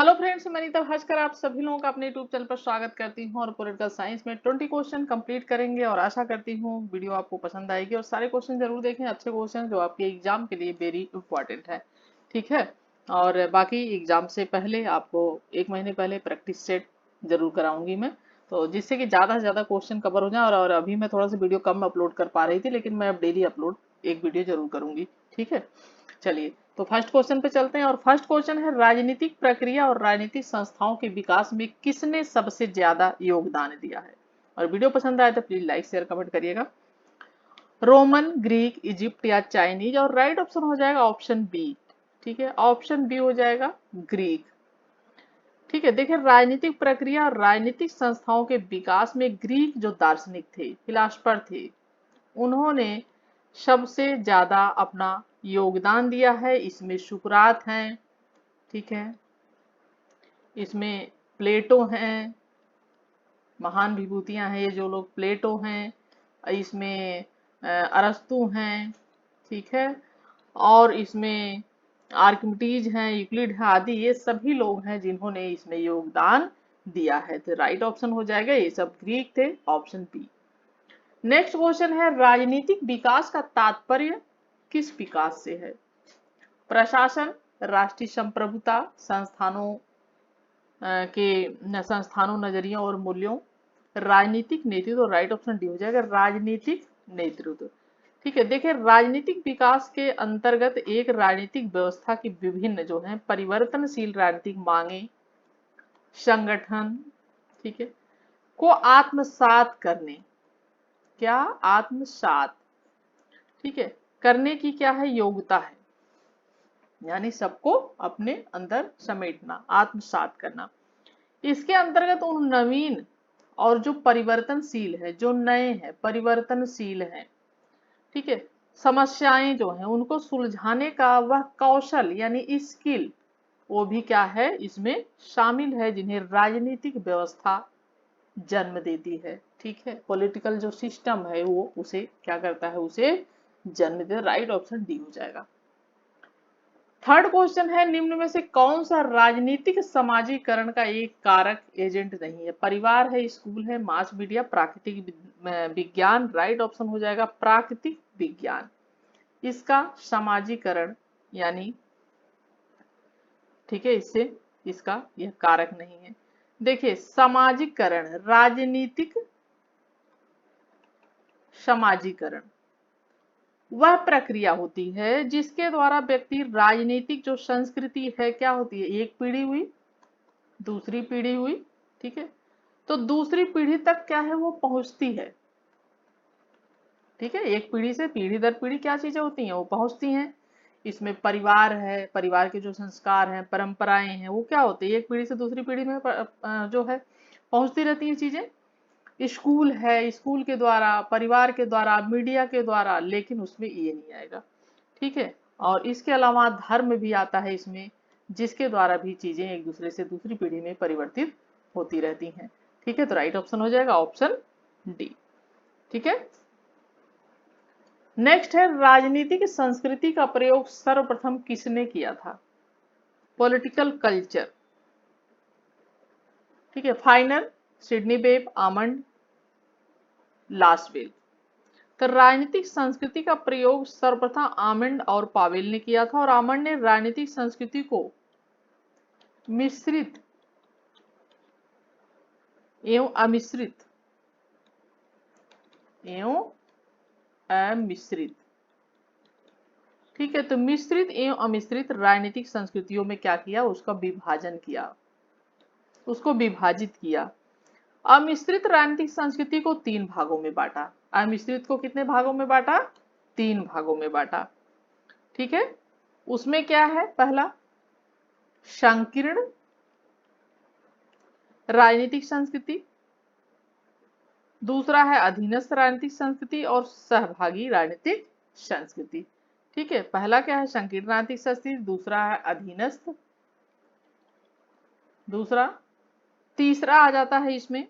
Hello friends, मैं नीता भास्कर आप सभी लोगों का अपने यूट्यूब चैनल पर स्वागत करती हूं और पॉलिटिकल साइंस में 20 क्वेश्चन कंप्लीट करेंगे और आशा करती हूं वीडियो आपको पसंद आएगी और सारे क्वेश्चन जरूर देखें। अच्छे क्वेश्चन जो आपके एग्जाम के लिए वेरी इंपॉर्टेंट है। ठीक है। और बाकी एग्जाम से पहले आपको एक महीने पहले प्रैक्टिस सेट जरूर कराऊंगी मैं, तो जिससे कि ज्यादा से ज्यादा क्वेश्चन कवर हो जाए। और अभी मैं थोड़ा सा वीडियो कम अपलोड कर पा रही थी, लेकिन मैं अब डेली अपलोड एक वीडियो जरूर करूंगी। ठीक है। चलिए, तो फर्स्ट क्वेश्चन पे चलते हैं और फर्स्ट क्वेश्चन है, राजनीतिक प्रक्रिया और राजनीतिक संस्थाओं के विकास में किसने सबसे ज्यादा योगदान दिया है। और वीडियो पसंद आए तो प्लीज लाइक शेयर कमेंट करिएगा। रोमन, ग्रीक, इजिप्ट या चाइनीज। और राइट ऑप्शन हो जाएगा ऑप्शन बी। ठीक है, ऑप्शन बी हो जाएगा ग्रीक। ठीक है, देखिए राजनीतिक प्रक्रिया और राजनीतिक संस्थाओं के विकास में ग्रीक जो दार्शनिक थे, फिलासफर थे, उन्होंने सबसे ज्यादा अपना योगदान दिया है। इसमें सुकरात हैं, ठीक है, इसमें प्लेटो हैं, महान विभूतियां हैं ये जो लोग, प्लेटो हैं, इसमें अरस्तु हैं, ठीक है, और इसमें आर्किमिडीज हैं, यूक्लिड है, आदि ये सभी लोग हैं जिन्होंने इसमें योगदान दिया है। तो राइट ऑप्शन हो जाएगा, ये सब ग्रीक थे, ऑप्शन बी। नेक्स्ट क्वेश्चन है, राजनीतिक विकास का तात्पर्य किस विकास से है। प्रशासन, राष्ट्रीय संप्रभुता, संस्थानों, नजरियों और मूल्यों, राजनीतिक नेतृत्व। राइट ऑप्शन डी हो जाएगा, राजनीतिक नेतृत्व। ठीक है, देखिए राजनीतिक विकास के अंतर्गत एक राजनीतिक व्यवस्था की विभिन्न जो है परिवर्तनशील राजनीतिक मांगे, संगठन, ठीक है, को आत्मसात करने, क्या आत्मसात, ठीक है, करने की क्या है योग्यता है, यानी सबको अपने अंदर समेटना, आत्मसात करना। इसके अंतर्गत उन नवीन और जो परिवर्तनशील है, जो नए हैं, परिवर्तनशील हैं, ठीक है, समस्याएं जो हैं उनको सुलझाने का वह कौशल यानी स्किल, वो भी क्या है इसमें शामिल है, जिन्हें राजनीतिक व्यवस्था जन्म देती है। ठीक है, पॉलिटिकल जो सिस्टम है वो उसे क्या करता है, उसे जन्म देता है। राइट ऑप्शन डी हो जाएगा। थर्ड क्वेश्चन है, निम्न में से कौन सा राजनीतिक समाजीकरण का एक कारक एजेंट नहीं है। परिवार है, स्कूल है, मास मीडिया, प्राकृतिक विज्ञान। राइट ऑप्शन हो जाएगा प्राकृतिक विज्ञान। इसका समाजीकरण यानी, ठीक है, इससे इसका यह कारक नहीं है। देखिए समाजीकरण, राजनीतिक समाजीकरण वह प्रक्रिया होती है जिसके द्वारा व्यक्ति राजनीतिक जो संस्कृति है क्या होती है, एक पीढ़ी हुई, दूसरी पीढ़ी हुई, ठीक है, तो दूसरी पीढ़ी तक क्या है वो पहुंचती है। ठीक है, एक पीढ़ी से पीढ़ी दर पीढ़ी क्या चीजें होती हैं वो पहुंचती हैं। इसमें परिवार है, परिवार के जो संस्कार हैं, परंपराएं हैं, वो क्या होती है एक पीढ़ी से दूसरी पीढ़ी में जो है पहुंचती रहती हैं चीजें। स्कूल है, स्कूल के द्वारा, परिवार के द्वारा, मीडिया के द्वारा, लेकिन उसमें ये नहीं आएगा। ठीक है, और इसके अलावा धर्म भी आता है इसमें, जिसके द्वारा भी चीजें एक दूसरे से दूसरी पीढ़ी में परिवर्तित होती रहती हैं। ठीक है, तो राइट ऑप्शन हो जाएगा ऑप्शन डी। ठीक है, नेक्स्ट है, राजनीतिक संस्कृति का प्रयोग सर्वप्रथम किसने किया था। पॉलिटिकल कल्चर, ठीक है, फाइनल, सिडनी वेब, आमंड, लास्टवेल। तो राजनीतिक संस्कृति का प्रयोग सर्वप्रथम आमंड और पावेल ने किया था, और आमंड ने राजनीतिक संस्कृति को मिश्रित एवं अमिश्रित एवं अमिश्रित, ठीक है, तो मिश्रित एवं अमिश्रित राजनीतिक संस्कृतियों में क्या किया, उसका विभाजन किया, उसको विभाजित किया। अमिश्रित राजनीतिक संस्कृति को 3 भागों में बांटा। अमिश्रित को कितने भागों में बांटा, 3 भागों में बांटा। ठीक है, उसमें क्या है, पहला संकीर्ण राजनीतिक संस्कृति, दूसरा है अधीनस्थ राजनीतिक संस्कृति, और सहभागी राजनीतिक संस्कृति। ठीक है, पहला क्या है संकीर्ण राजनीतिक संस्कृति, दूसरा है अधीनस्थ, दूसरा, तीसरा आ जाता है इसमें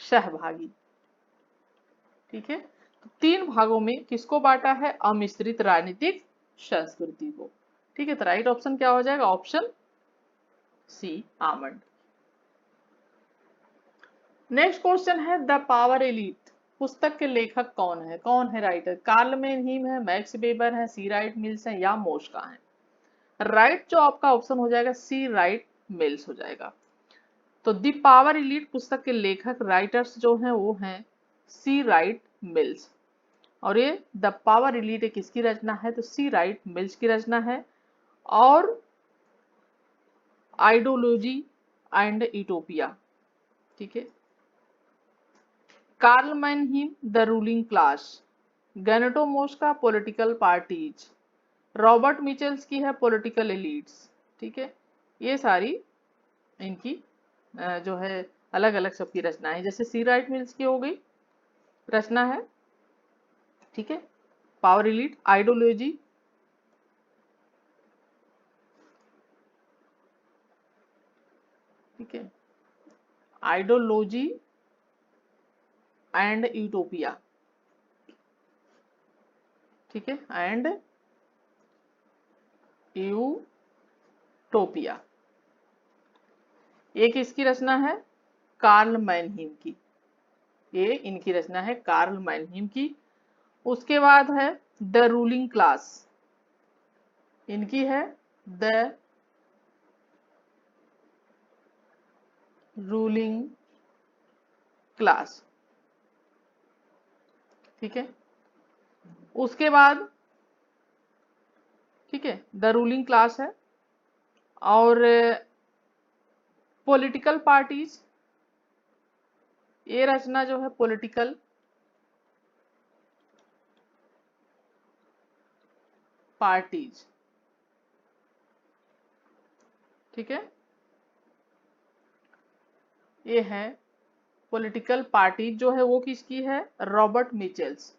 सहभागी। ठीक है, तो 3 भागों में किसको बांटा है, अमिश्रित राजनीतिक संस्कृति को। ठीक है, तो राइट ऑप्शन क्या हो जाएगा, option C Almond. Next question है द पावर एलीट पुस्तक के लेखक कौन है राइटर? कार्ल मेनहीम है, मैक्स वेबर है, सी राइट मिल्स है या मोस्का है? राइट जो आपका ऑप्शन हो जाएगा सी राइट मिल्स हो जाएगा। तो द पावर एलीट पुस्तक के लेखक राइटर्स जो हैं वो हैं सी राइट मिल्स। और ये द पावर एलीट किसकी रचना है? तो सी राइट मिल्स की रचना है। और आइडियोलॉजी एंड यूटोपिया, ठीक है। Karl Mannheim the ruling class, गैनेटो Mosca political parties, Robert Michels की है पॉलिटिकल एलीट्स, ठीक है। ये सारी इनकी जो है अलग अलग सबकी रचनाएं, जैसे सी राइट मिल्स की हो गई रचना है, ठीक है। पावर एलीट, आइडियोलॉजी, ठीक है, आइडियोलॉजी एंड यूटोपिया, ठीक है, एंड यूटोपिया। ये किसकी रचना है? कार्ल मैनहीम की। ये इनकी रचना है कार्ल मैनहीम की। उसके बाद है द रूलिंग क्लास, इनकी है द रूलिंग क्लास, ठीक है। उसके बाद, ठीक है, द रूलिंग क्लास है। और पॉलिटिकल पार्टीज, ये रचना जो है पॉलिटिकल पार्टीज, ठीक है, ये है पॉलिटिकल पार्टीज जो है वो किसकी है? रॉबर्ट मिचेल्स,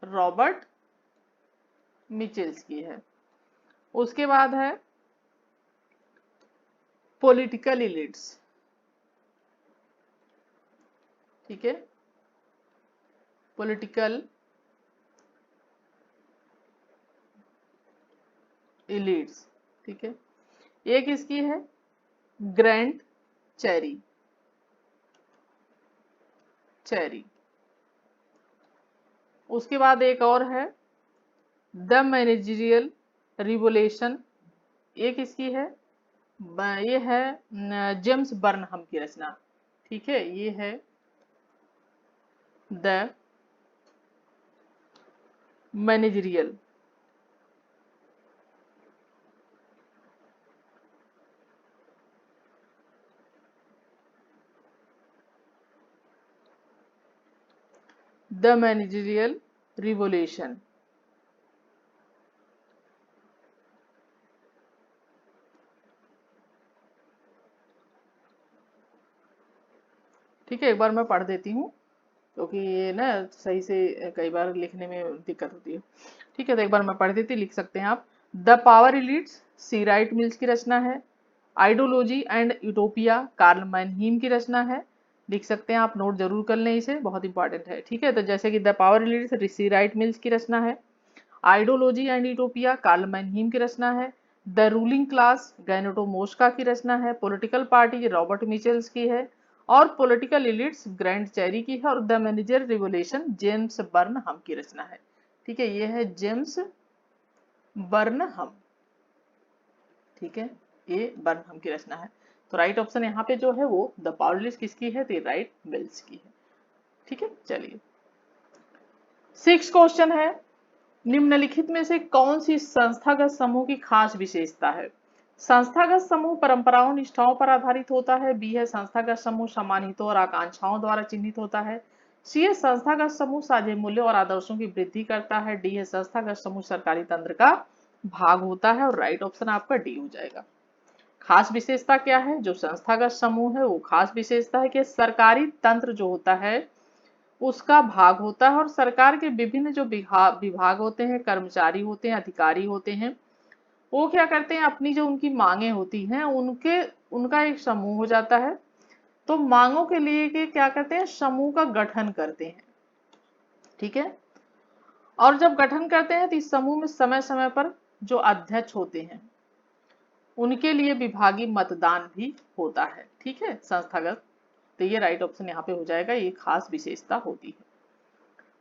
रॉबर्ट मिचेल्स की है। उसके बाद है पॉलिटिकल एलिट्स, ठीक है, पॉलिटिकल एलिट्स, ठीक है। ये किसकी है? Grand cherry, cherry. उसके बाद एक और है द मैनेजरियल रिवोल्यूशन, ये किसकी है? ये है जेम्स बर्नहम की रचना, ठीक है। ये है the managerial the managerial revolution, ठीक है। एक बार मैं पढ़ देती हूँ क्योंकि ये ना सही से कई बार लिखने में दिक्कत होती है, ठीक है। तो एक बार मैं पढ़ देती, लिख सकते हैं आप। The power elites C Wright Mills की रचना है। Ideology and utopia Karl Mannheim की रचना है, लिख सकते हैं आप, नोट जरूर कर लें इसे, बहुत इंपॉर्टेंट है, ठीक है। तो जैसे कि the power elites C Wright Mills की रचना है, ideology and utopia Karl Mannheim की रचना है, द रूलिंग क्लास गैनेटो मोस्का की रचना है, पॉलिटिकल पार्टी रॉबर्ट मिचेल्स की है, और पॉलिटिकल एलिट्स ग्रैंड चेरी की है, और the manager revolution James Burnham की रचना है, ठीक है। ये है जेम्स बर्नहम, ठीक है, ये बर्नहम की रचना है। तो राइट ऑप्शन यहाँ पे जो है वो द पावर एलिट्स किसकी है? तो राइट मिल्स की है, ठीक है। चलिए 6 क्वेश्चन है, निम्नलिखित में से कौन सी संस्थागत समूह की खास विशेषता है? संस्थागत समूह परंपराओं निष्ठाओं पर आधारित होता है, बी है संस्थागत समूह समान हितों और आकांक्षाओं द्वारा चिन्हित होता है, सी है संस्थागत समूह साझे मूल्यों और आदर्शों की वृद्धि करता है, डी है संस्थागत समूह सरकारी तंत्र का भाग होता है। और राइट ऑप्शन आपका डी हो जाएगा। खास विशेषता क्या है? जो संस्थागत समूह है वो खास विशेषता है कि सरकारी तंत्र जो होता है उसका भाग होता है, और सरकार के विभिन्न जो विभाग होते हैं, कर्मचारी होते हैं, अधिकारी होते हैं, वो क्या करते हैं, अपनी जो उनकी मांगे होती हैं उनका एक समूह हो जाता है। तो मांगों के लिए के क्या करते हैं, समूह का गठन करते हैं, ठीक है। और जब गठन करते हैं तो इस समूह में समय समय पर जो अध्यक्ष होते हैं उनके लिए विभागीय मतदान भी होता है। ठीक है, संस्थागत। तो ये राइट ऑप्शन यहाँ पे हो जाएगा, ये खास विशेषता होती है।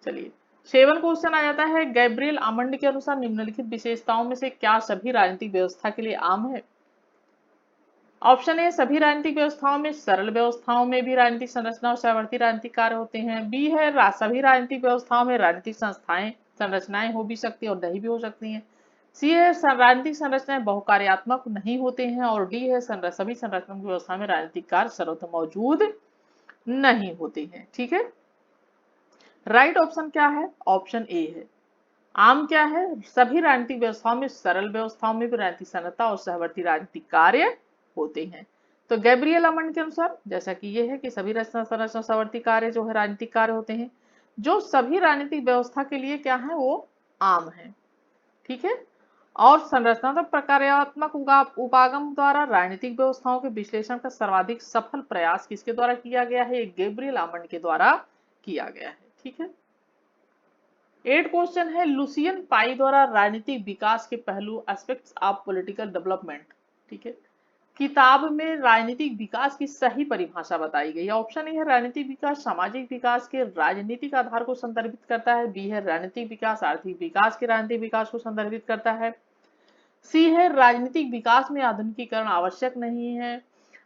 चलिए 7 क्वेश्चन आ जाता है, गैब्रियल आमंड के अनुसार निम्नलिखित विशेषताओं में से क्या सभी राजनीतिक व्यवस्था के लिए आम है? ऑप्शन ए, सभी राजनीतिक व्यवस्थाओं में सरल व्यवस्थाओं में भी राजनीतिक संरचना और सहवर्ती राजनीतिक कार्य होते हैं। बी है, सभी राजनीतिक व्यवस्थाओं में राजनीतिक संस्थाएं संरचनाएं हो भी सकती है और नहीं भी हो सकती हैं। सी है, राजनीतिक संरचनाएं बहुकार्यात्मक नहीं होते हैं। और डी है, सभी संरचनात्मक व्यवस्था में राजनीतिक कार्य सर्वत्र मौजूद नहीं होते हैं। ठीक है, राइट ऑप्शन क्या है? ऑप्शन ए है। आम क्या है? सभी राजनीतिक व्यवस्थाओं में सरल व्यवस्थाओं में भी राजनीतिक संरचना और सहवर्ती राजनीतिक कार्य होते हैं। तो गैब्रियल अमंड के अनुसार जैसा कि ये है कि सभी रचना संरचना सहवर्ती कार्य जो है राजनीतिक कार्य होते हैं, जो सभी राजनीतिक व्यवस्था के लिए क्या है, वो आम है। ठीक है, और संरचनात्मक प्रकार्यात्मक उपागम द्वारा राजनीतिक व्यवस्थाओं के विश्लेषण का सर्वाधिक सफल प्रयास किसके द्वारा किया गया है? गैब्रियल अमंड के द्वारा किया गया है। ठीक है, 8 क्वेश्चन है, लुसियन पाई द्वारा राजनीतिक विकास के पहलू एस्पेक्ट्स ऑफ पॉलिटिकल डेवलपमेंट, ठीक है, किताब में राजनीतिक विकास की सही परिभाषा बताई गई है। ऑप्शन ए है, राजनीतिक विकास सामाजिक विकास के राजनीतिक आधार को संदर्भित करता है। बी है, राजनीतिक विकास आर्थिक विकास के राजनीतिक विकास को संदर्भित करता है। सी है, राजनीतिक विकास में आधुनिकीकरण आवश्यक नहीं है।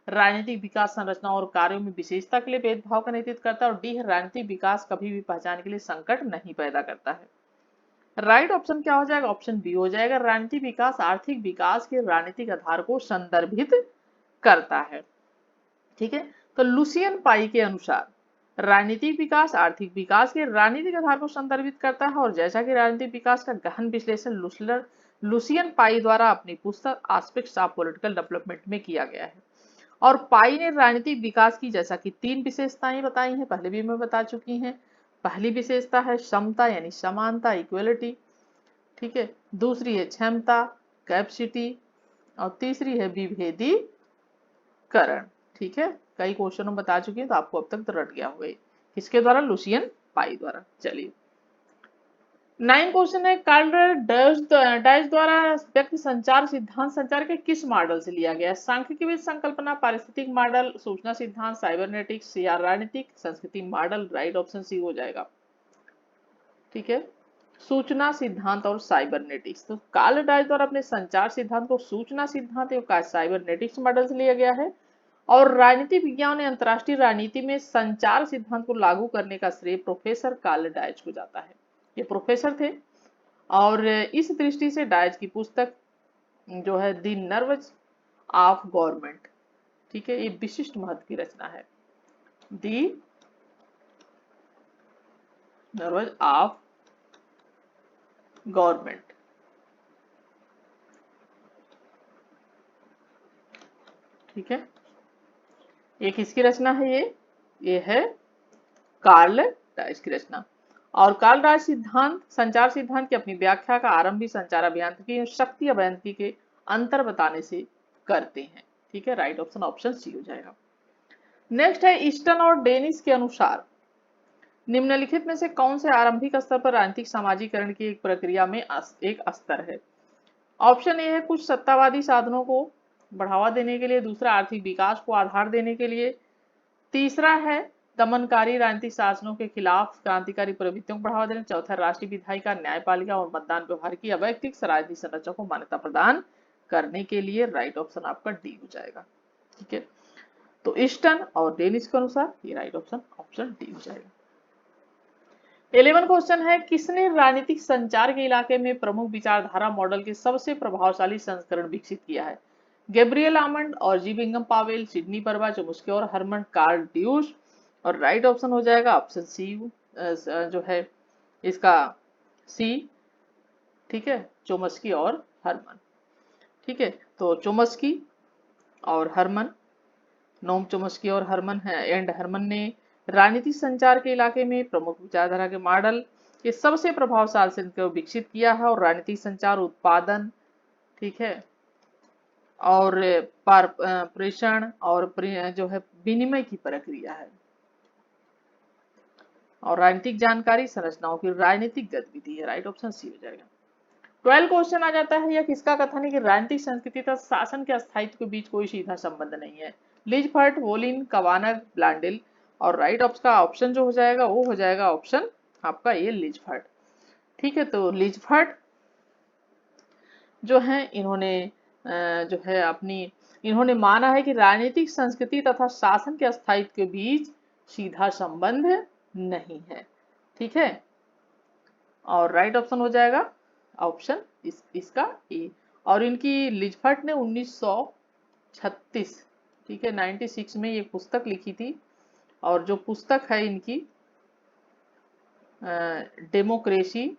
राजनीतिक विकास संरचना और कार्यों में विशेषता के लिए भेदभाव का नेतृत्व करता है। और डी है, राजनीतिक विकास कभी भी पहचान के लिए संकट नहीं पैदा करता है। राइट ऑप्शन क्या हो जाएगा? ऑप्शन बी हो जाएगा, राजनीतिक विकास आर्थिक विकास के राजनीतिक आधार को संदर्भित करता है। ठीक है, तो लुसियन पाई के अनुसार राजनीतिक विकास आर्थिक विकास के राजनीतिक आधार को संदर्भित करता है। और जैसा कि राजनीतिक विकास का गहन विश्लेषण लुसियन पाई द्वारा अपनी पुस्तक एस्पेक्ट्स ऑफ पॉलिटिकल डेवलपमेंट में किया गया है। और पाई ने राजनीतिक विकास की जैसा कि 3 विशेषताएं बताई हैं, पहले भी मैं बता चुकी हैं। पहली विशेषता है समता यानी समानता, इक्वलिटी। ठीक है, दूसरी है क्षमता, कैपेसिटी। और तीसरी है विभेदीकरण। ठीक है, कई क्वेश्चनों में बता चुकी हैं, तो आपको अब तक तो रट गया होगा। किसके द्वारा? लुसियन पाई द्वारा। चलिए 9 क्वेश्चन है, कार्ल डैश द्वारा व्यक्त संचार सिद्धांत संचार के किस मॉडल से लिया गया है? सांख्यिकी संकल्पना, पारिस्थितिक मॉडल, सूचना सिद्धांत, साइबरनेटिक्स या राजनीतिक संस्कृति मॉडल? राइट ऑप्शन सी हो जाएगा। ठीक है, सूचना सिद्धांत और साइबरनेटिक्स। तो कार्ल डैश द्वारा अपने संचार सिद्धांत को सूचना सिद्धांत एवं साइबरनेटिक्स मॉडल से लिया गया है। और राजनीतिक विज्ञान ने अंतरराष्ट्रीय राजनीति में संचार सिद्धांत को लागू करने का श्रेय प्रोफेसर कार्ल डैश को जाता है। ये प्रोफेसर थे और इस दृष्टि से डायज की पुस्तक जो है दी नर्व्स ऑफ गवर्नमेंट, ठीक है, ये विशिष्ट महत्व की रचना है। दी नर्व्स ऑफ गवर्नमेंट। ठीक है, ये किसकी रचना है? ये है कार्ल डाइस की रचना। और कार्ल डाइस सिद्धांत संचार सिद्धांत की अपनी व्याख्या का आरंभ भी संचार अभियांत्रिकी और शक्ति अभियांत्रिकी के अंतर बताने से करते हैं। ठीक है, राइट ऑप्शन ऑप्शन सी हो जाएगा। नेक्स्ट है, ईस्टर्न और डेनिस के अनुसार निम्नलिखित में से कौन से आरंभिक स्तर पर राजनीतिक सामाजिकरण की एक प्रक्रिया में एक स्तर है? ऑप्शन ए है, कुछ सत्तावादी साधनों को बढ़ावा देने के लिए। दूसरा, आर्थिक विकास को आधार देने के लिए। तीसरा है, दमनकारी राजनीतिक शासनों के खिलाफ क्रांतिकारी प्रवृत्तियों को बढ़ावा देने। चौथा, राष्ट्रीय विधायिका, न्यायपालिका और मतदान व्यवहार की अवैयक्तिक राजनीतिक संरचना को मान्यता प्रदान करने के लिए। राइट ऑप्शन आपका डी हो जाएगा। ठीक है, तो ईस्टर्न और डेनिस के अनुसार ये राइट ऑप्शन ऑप्शन डी हो जाएगा। 11 क्वेश्चन है, किसने राजनीतिक संचार के इलाके में प्रमुख विचारधारा मॉडल के सबसे प्रभावशाली संस्करण विकसित किया है? गैब्रियल आमंड और जी बिंगम पावेल, सिडनी बर्बा, चोम्स्की और हरमन कार्ल ड्यूश। और राइट ऑप्शन हो जाएगा ऑप्शन सी जो है इसका सी। ठीक है, चोम्स्की और हरमन। ठीक है, तो चोम्स्की और हरमन, नोम चोम्स्की और हरमन है एंड हरमन ने राजनीतिक संचार के इलाके में प्रमुख विचारधारा के मॉडल के सबसे प्रभावशाली से विकसित किया है। और राजनीतिक संचार उत्पादन, ठीक है, और प्रेषण और जो है विनिमय की प्रक्रिया है। और राजनीतिक जानकारी संरचनाओं की राजनीतिक गतिविधि है। राइट ऑप्शन सी हो जाएगा। 12 क्वेश्चन आ जाता है, यह किसका कथन है कि राजनीतिक संस्कृति तथा शासन के स्थायित्व के बीच कोई सीधा संबंध नहीं है? लिजफर्ट, वोलिन, कवानर, ब्लांडिल। और राइट ऑप्शन का ऑप्शन जो हो जाएगा वो हो जाएगा ऑप्शन आपका ये लिजफर्ट। ठीक है, तो लिजफर्ट जो है इन्होंने जो है अपनी इन्होंने माना है कि राजनीतिक संस्कृति तथा शासन के स्थायित्व के बीच सीधा संबंध नहीं है। ठीक है, और राइट ऑप्शन हो जाएगा ऑप्शन इसका ए। और इनकी लिजफर्ट ने 1936, ठीक है 96 में ये पुस्तक लिखी थी। और जो पुस्तक है इनकी डेमोक्रेसी,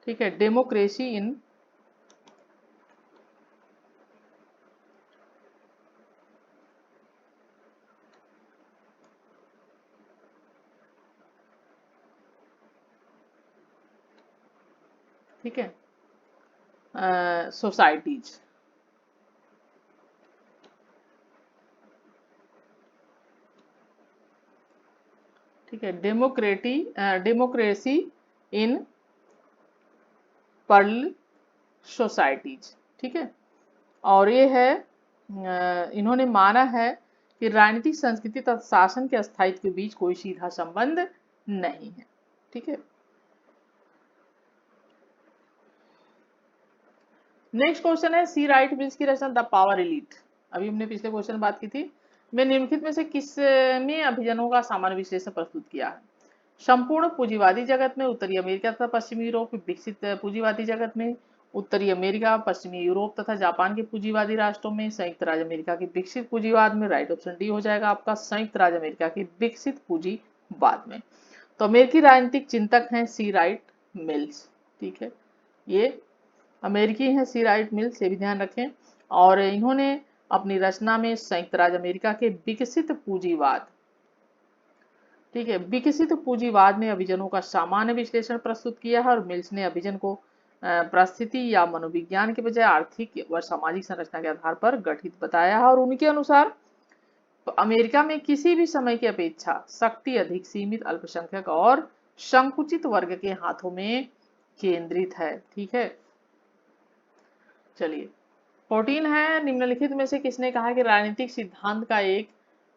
ठीक है डेमोक्रेसी इन ठीक है सोसाइटीज। ठीक है डेमोक्रेसी इन पर्ल सोसाइटीज। ठीक है, और ये है इन्होंने माना है कि राजनीतिक संस्कृति तथा शासन के स्थायित्व के बीच कोई सीधा संबंध नहीं है। ठीक है, नेक्स्ट क्वेश्चन है सी राइट मिल्स की रचना द पावर एलीट। अभी हमने पिछले क्वेश्चन में बात की थी। मैं निम्नलिखित में से किस में अभिजनों का सामान्य विश्लेषण प्रस्तुत किया है? संपूर्ण पूंजीवादी जगत में, उत्तरी अमेरिका तथा पश्चिमी यूरोप, विकसित पूंजीवादी जगत में, उत्तरी अमेरिका, पश्चिमी यूरोप तथा जापान के पूंजीवादी राष्ट्रों में, संयुक्त राज्य अमेरिका के विकसित पूंजीवाद में। राइट ऑप्शन डी हो जाएगा आपका संयुक्त राज्य अमेरिका के विकसित पूंजीवाद में। तो अमेरिकी राजनीतिक चिंतक हैं सी राइट मिल्स। ठीक है, ये अमेरिकी हैं सी राइट मिल्स, ये भी ध्यान रखें। और इन्होंने अपनी रचना में संयुक्त राज्य अमेरिका के विकसित पूंजीवाद, ठीक है विकसित पूंजीवाद में अभिजनों का सामान्य विश्लेषण प्रस्तुत किया है। और मिल्स ने अभिजन को परिस्थिति या मनोविज्ञान के बजाय आर्थिक व सामाजिक संरचना के आधार पर गठित बताया है। और उनके अनुसार अमेरिका में किसी भी समय की अपेक्षा शक्ति अधिक सीमित, अल्पसंख्यक और संकुचित वर्ग के हाथों में केंद्रित है। ठीक है, चलिए 14 है निम्नलिखित में से किसने कहा कि राजनीतिक सिद्धांत का एक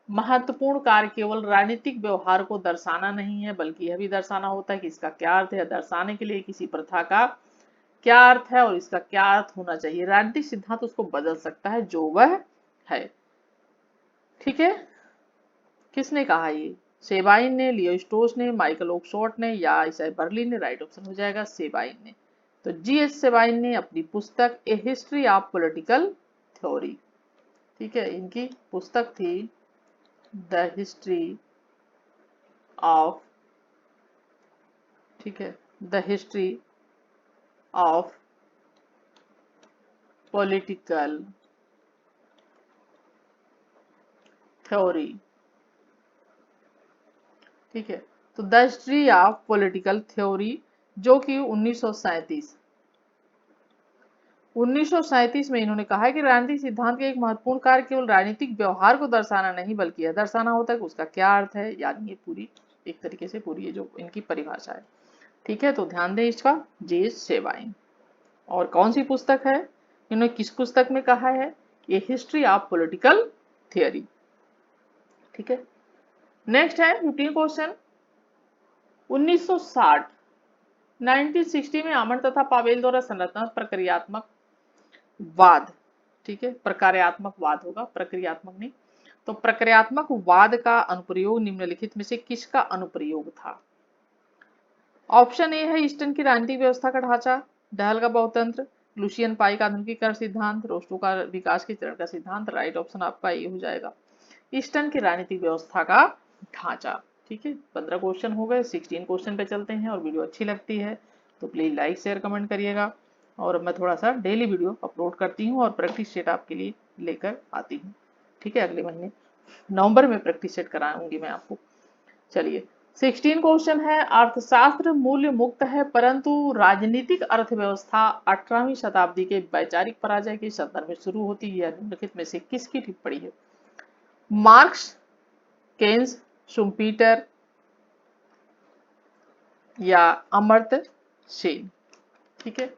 महत्वपूर्ण कार्य केवल राजनीतिक व्यवहार को दर्शाना नहीं है बल्कि यह भी दर्शाना होता है कि इसका क्या अर्थ है, दर्शाने के लिए किसी प्रथा का क्या अर्थ है और इसका क्या अर्थ होना चाहिए। राजनीतिक सिद्धांत उसको बदल सकता है जो वह है। ठीक है, किसने कहा ये? सेबाइन ने, लियो स्ट्रोस ने, माइकल ओक्सफोर्ड ने या इसाई बर्लिन ने? राइट ऑप्शन हो जाएगा सेबाइन ने। तो जीएस सेबाइन ने अपनी पुस्तक ए हिस्ट्री ऑफ पॉलिटिकल थ्योरी, ठीक है इनकी पुस्तक थी द हिस्ट्री ऑफ, ठीक है the history of political theory. ठीक है, तो the history of political theory जो कि 1937 में इन्होंने कहा है कि राजनीतिक सिद्धांत का एक महत्वपूर्ण कार्य केवल राजनीतिक व्यवहार को दर्शाना नहीं बल्कि यह दर्शाना होता है कि उसका क्या अर्थ है। यानी ये पूरी एक तरीके से पूरी ये जो इनकी परिभाषा है। ठीक है, तो ध्यान दें इसका जेस सेबाइन। और कौन सी पुस्तक है, इन्होंने किस पुस्तक में कहा है? ये हिस्ट्री ऑफ पॉलिटिकल थियरी। ठीक है, नेक्स्ट है 15 क्वेश्चन 1960 1960 में आमंड तथा पावेल द्वारा संरचनात्मक प्रक्रियात्मक वाद, ठीक है प्रक्रियात्मक वाद होगा, प्रक्रियात्मक नहीं। तो प्रक्रियात्मक वाद का अनुप्रयोग निम्नलिखित में से किसका अनुप्रयोग था? ऑप्शन ए है ईस्टर्न की राजनीतिक व्यवस्था का ढांचा, डहल का बहुतंत्र, लुशियन पाई का आधुनिकीकरण सिद्धांत, रोस्टो का विकास के चरण का सिद्धांत। राइट ऑप्शन आपका ये हो जाएगा ईस्टर्न की राजनीतिक व्यवस्था का ढांचा। ठीक है, 15 क्वेश्चन हो गए, 16 क्वेश्चन पे चलते हैं। और वीडियो अच्छी लगती है तो प्लीज लाइक शेयर कमेंट करिएगा। और मैं थोड़ा सा डेली वीडियो अपलोड करती हूँ और प्रैक्टिस सेट आपके लिए लेकर आती हूँ। ठीक है, अगले महीने नवंबर में प्रैक्टिस सेट कराऊंगी मैं आपको। चलिए 16 क्वेश्चन है अर्थशास्त्र मूल्य मुक्त है परंतु राजनीतिक अर्थव्यवस्था 18वीं शताब्दी के वैचारिक पराजय के संदर्भ में शुरू होती है। निम्नलिखित में से किसकी टिप्पणी है? मार्क्स, केन्स, शुम्पीटर या अमर्त्य सेन। ठीक है,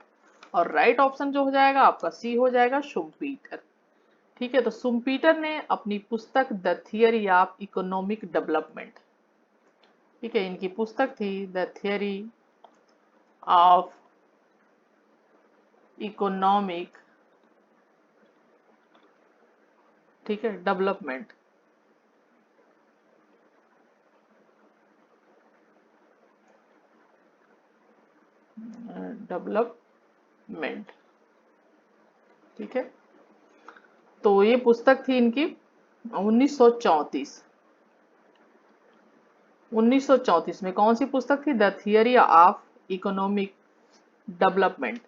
और राइट ऑप्शन जो हो जाएगा आपका सी हो जाएगा, शुम्पीटर। ठीक है, तो शुम्पीटर ने अपनी पुस्तक the theory of economic development, ठीक है, इनकी पुस्तक थी द थियरी ऑफ इकोनॉमिक, ठीक है, डेवलपमेंट। डेवलपमेंट, ठीक है, तो ये पुस्तक थी इनकी 1934। 1934 में कौन सी पुस्तक थी? The theory of economic development.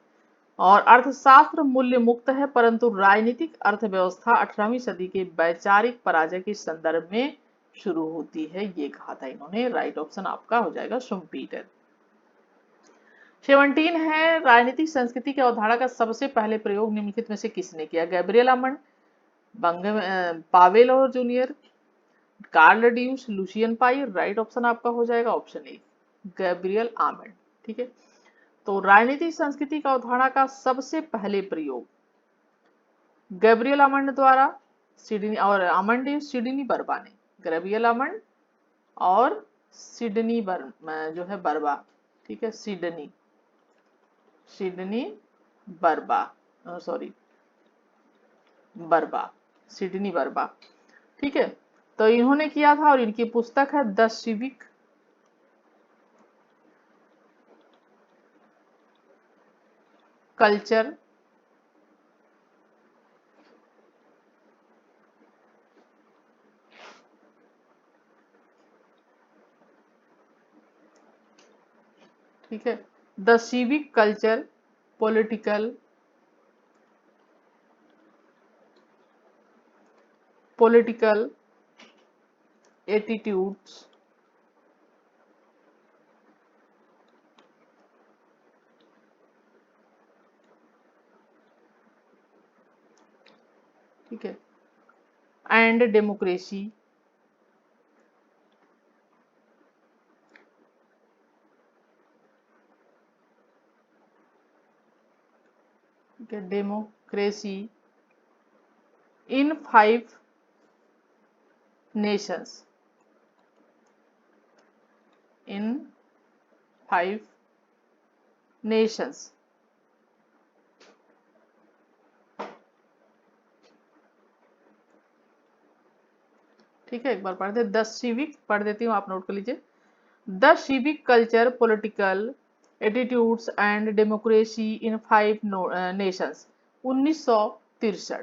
और अर्थशास्त्र मूल्य मुक्त है परंतु राजनीतिक अर्थव्यवस्था 18वीं सदी के वैचारिक पराजय के संदर्भ में शुरू होती है, ये कहा था इन्होंने। राइट ऑप्शन आपका हो जाएगा शुम्पीटर। 17 है, राजनीतिक संस्कृति की अवधारणा का सबसे पहले प्रयोग निम्नलिखित में से किसने किया? गैब्रियल आमंड, पावेल और जूनियर, कार्ल ड्यूस, लुसियन पाई। राइट ऑप्शन आपका हो जाएगा ऑप्शन ए, गैब्रियल आमंड। ठीक है, तो राजनीतिक संस्कृति का अवधारणा का सबसे पहले प्रयोग गैब्रियल आमंड द्वारा, सिडनी और आमंड सिडनी बर्बा ने, गैब्रियल आमंड और सिडनी जो है बर्बा, ठीक है, सिडनी बर्बा, सॉरी बर्बा, सिडनी बर्बा। ठीक है, तो इन्होंने किया था और इनकी पुस्तक है द सिविक कल्चर ठीक है, the civic culture political attitudes ठीक है, एंड डेमोक्रेसी, ठीक है, democracy in 5 Nations, in 5 Nations. ठीक है, एक बार पढ़ दे, द सिविक, पढ़ देती हूँ, आप नोट कर लीजिए। The civic culture political attitudes and democracy in 5 Nations, 1963।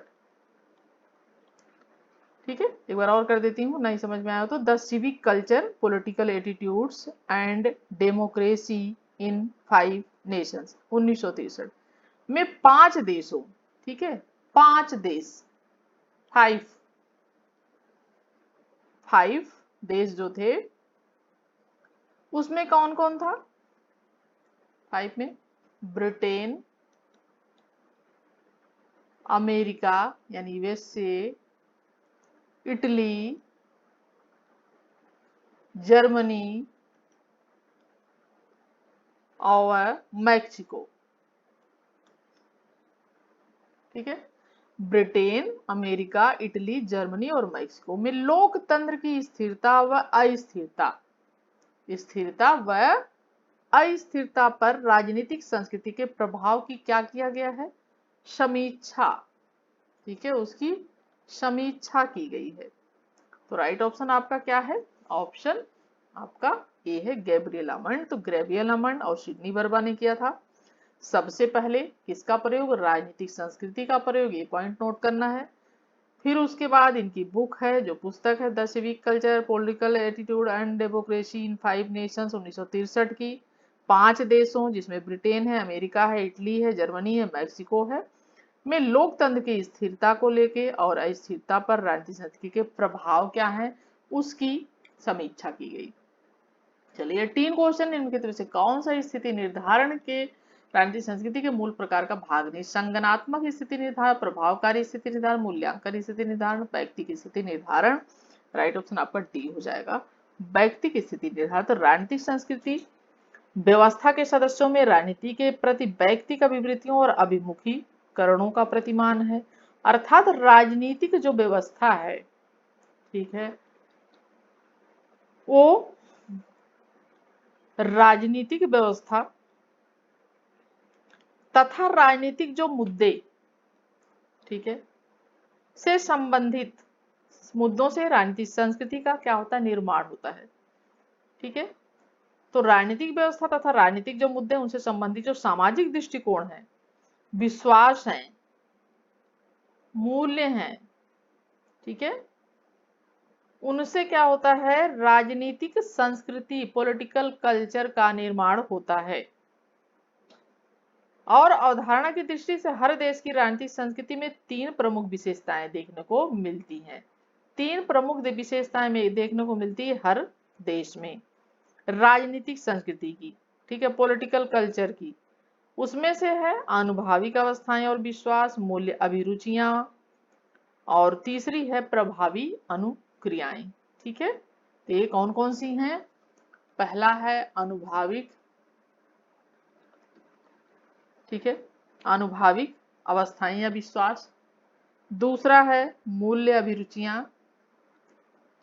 ठीक है, एक बार और कर देती हूँ, नहीं समझ में आया तो, the civic culture political attitudes and democracy in 5 Nations, 1963 में 5 देशों, ठीक है, 5 देश, 5 देश जो थे उसमें कौन कौन था? 5 में ब्रिटेन, अमेरिका यानी यूएसए, इटली, जर्मनी और मैक्सिको। ठीक है, ब्रिटेन, अमेरिका, इटली, जर्मनी और मैक्सिको में लोकतंत्र की स्थिरता व अस्थिरता पर राजनीतिक संस्कृति के प्रभाव की क्या किया गया है? समीक्षा। ठीक है, उसकी समीक्षा की गई है। तो राइट ऑप्शन आपका क्या है? ऑप्शन आपका ए है, गैब्रियल आमंड। तो गैब्रियल आमंड और सिडनी बर्बा ने किया था सबसे पहले। किसका प्रयोग? राजनीतिक संस्कृति का प्रयोग, ये पॉइंट नोट करना है। फिर उसके बाद इनकी बुक है, जो पुस्तक है the civic culture political attitude and democracy in 5 Nations, 1963 की। 5 देशों जिसमें ब्रिटेन है, अमेरिका है, इटली है, जर्मनी है, मैक्सिको है, में लोकतंत्र की स्थिरता को लेके और अस्थिरता पर राजनीतिक संस्कृति के प्रभाव क्या है उसकी समीक्षा की गई। चलिए 3 क्वेश्चन, इनके तरफ से कौन सा स्थिति निर्धारण के राजनीतिक संस्कृति के मूल प्रकार का भाग नहीं? संगनात्मक स्थिति निर्धारण, प्रभावकारी स्थिति निर्धारण, मूल्यांकन स्थिति निर्धारण, व्यक्ति की स्थिति निर्धारण। राइट ऑप्शन आपका डी हो जाएगा, व्यक्ति की स्थिति निर्धारित। तो राजनीतिक संस्कृति व्यवस्था के सदस्यों में राजनीति के प्रति व्यक्ति का विवृतियों और अभिमुखीकरणों का प्रतिमान है। अर्थात राजनीतिक जो व्यवस्था है, ठीक है, वो राजनीतिक व्यवस्था तथा राजनीतिक जो मुद्दे, ठीक है, से संबंधित मुद्दों से राजनीतिक संस्कृति का क्या होता है, निर्माण होता है। ठीक है, तो राजनीतिक व्यवस्था तथा राजनीतिक जो मुद्दे उनसे संबंधित जो सामाजिक दृष्टिकोण है, विश्वास है, मूल्य हैं, ठीक है, उनसे क्या होता है, राजनीतिक संस्कृति पॉलिटिकल कल्चर का निर्माण होता है। और अवधारणा की दृष्टि से हर देश की राजनीतिक संस्कृति में तीन प्रमुख विशेषताएं देखने को मिलती हैं। तीन प्रमुख विशेषताएं में देखने को मिलती है हर देश में राजनीतिक संस्कृति की, ठीक है, पॉलिटिकल कल्चर की। उसमें से है आनुभाविक अवस्थाएं और विश्वास, मूल्य, अभिरुचियां, और तीसरी है प्रभावी अनुक्रियाएं। ठीक है, तो ये कौन कौन सी हैं? पहला है आनुभाविक, ठीक है, आनुभाविक अवस्थाएं या विश्वास। दूसरा है मूल्य अभिरुचियां,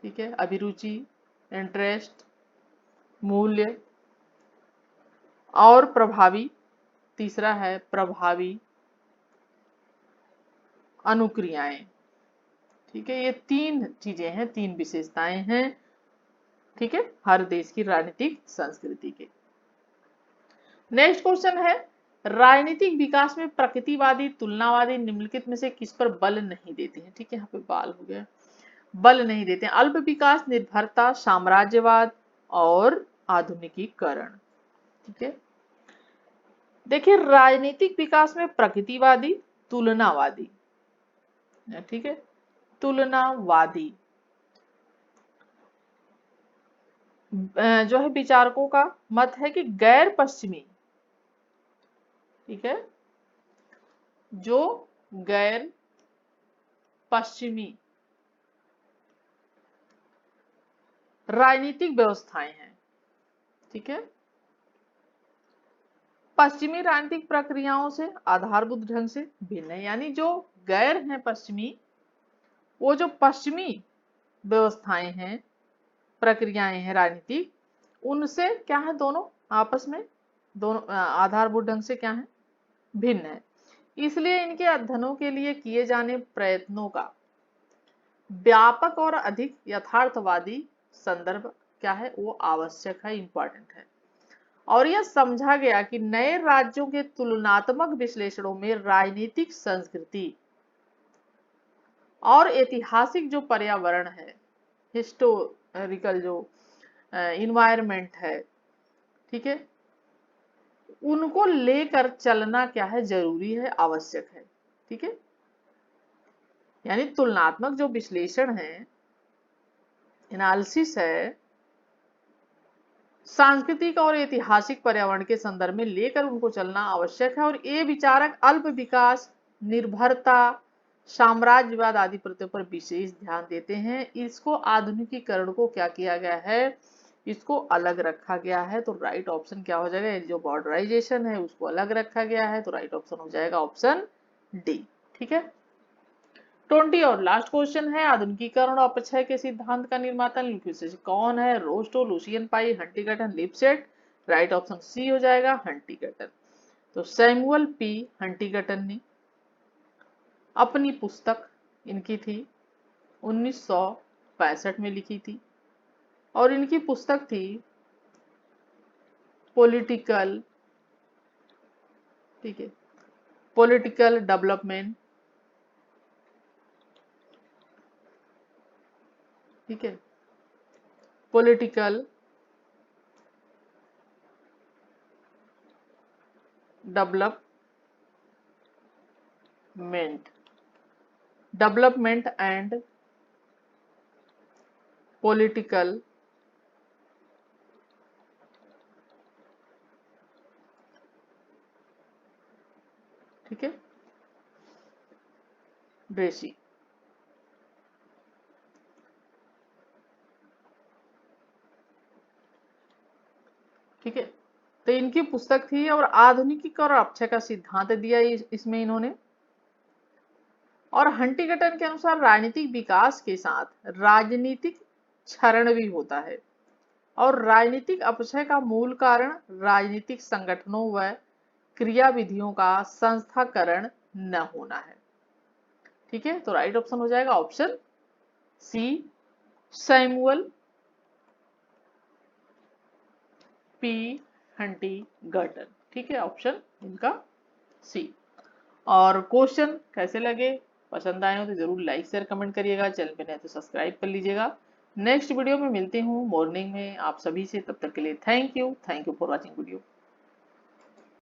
ठीक है, अभिरुचि, इंटरेस्ट, मूल्य। और प्रभावी, तीसरा है प्रभावी अनुक्रियाएं। ठीक है, ये तीन चीजें हैं, तीन विशेषताएं हैं, ठीक है, हर देश की राजनीतिक संस्कृति के। नेक्स्ट क्वेश्चन है, राजनीतिक विकास में प्रकृतिवादी, तुलनावादी निम्नलिखित में से किस पर बल नहीं देते हैं? ठीक है, यहाँ पे बाल हो गया, बल नहीं देते हैं। अल्प विकास, निर्भरता, साम्राज्यवाद और आधुनिकीकरण। ठीक है, देखिए राजनीतिक विकास में प्रकृतिवादी, तुलनावादी, ठीक है, तुलनावादी जो है विचारकों का मत है कि गैर पश्चिमी, ठीक है, जो गैर पश्चिमी राजनीतिक व्यवस्थाएं हैं, ठीक है, पश्चिमी राजनीतिक प्रक्रियाओं से आधारभूत ढंग से भिन्न है। यानी जो गैर हैं पश्चिमी, वो जो पश्चिमी व्यवस्थाएं हैं, प्रक्रियाएं हैं राजनीतिक, उनसे क्या है, दोनों आपस में, दोनों आधारभूत ढंग से क्या है, भिन्न है। इसलिए इनके अध्ययनों के लिए किए जाने प्रयत्नों का व्यापक और अधिक यथार्थवादी संदर्भ क्या है, वो आवश्यक है, इंपॉर्टेंट है। और यह समझा गया कि नए राज्यों के तुलनात्मक विश्लेषणों में राजनीतिक संस्कृति और ऐतिहासिक जो पर्यावरण है, हिस्टोरिकल जो इन्वायरमेंट है, ठीक है, उनको लेकर चलना क्या है, जरूरी है, आवश्यक है। ठीक है, यानी तुलनात्मक जो विश्लेषण है, एनालिसिस है, सांस्कृतिक और ऐतिहासिक पर्यावरण के संदर्भ में लेकर उनको चलना आवश्यक है। और ये विचारक अल्प विकास, निर्भरता, साम्राज्यवाद आदि प्रत्ययों पर विशेष ध्यान देते हैं। इसको आधुनिकीकरण को क्या किया गया है, इसको अलग रखा गया है। तो राइट ऑप्शन क्या हो जाएगा, जो बॉर्डराइजेशन है उसको अलग रखा गया है, तो राइट ऑप्शन हो जाएगा ऑप्शन डी। ठीक है, 20 और लास्ट क्वेश्चन है, आधुनिकीकरण और अपक्षय के सिद्धांत का निर्माता निम्नलिखित से कौन है? Rostow, Lucian Pye, Huntington, Lipset. Right option C हो जाएगा हंटिंगटन। तो सैमुअल पी हंटिंगटन ने अपनी पुस्तक, इनकी थी 1965 में लिखी थी, और इनकी पुस्तक थी पॉलिटिकल, ठीक है, पॉलिटिकल डेवलपमेंट, ठीक है, पॉलिटिकल डेवलपमेंट एंड पॉलिटिकल ठीक है, ड्रेसी। ठीक है। तो इनकी पुस्तक थी, और आधुनिकी और अपक्षय का सिद्धांत दिया इसमें इन्होंने। और हंटिंगटन के अनुसार राजनीतिक विकास के साथ राजनीतिक क्षरण भी होता है, और राजनीतिक अपक्षय का मूल कारण राजनीतिक संगठनों व क्रियाविधियों का संस्थाकरण न होना है। ठीक है, तो राइट ऑप्शन हो जाएगा option C, Samuel P Huntington. ठीक है, ऑप्शन इनका सी। और क्वेश्चन कैसे लगे, पसंद आए हो तो जरूर लाइक शेयर कमेंट करिएगा, चैनल पे नए तो सब्सक्राइब कर लीजिएगा। नेक्स्ट वीडियो में मिलती हूँ मॉर्निंग में आप सभी से, तब तक के लिए thank you for watching video.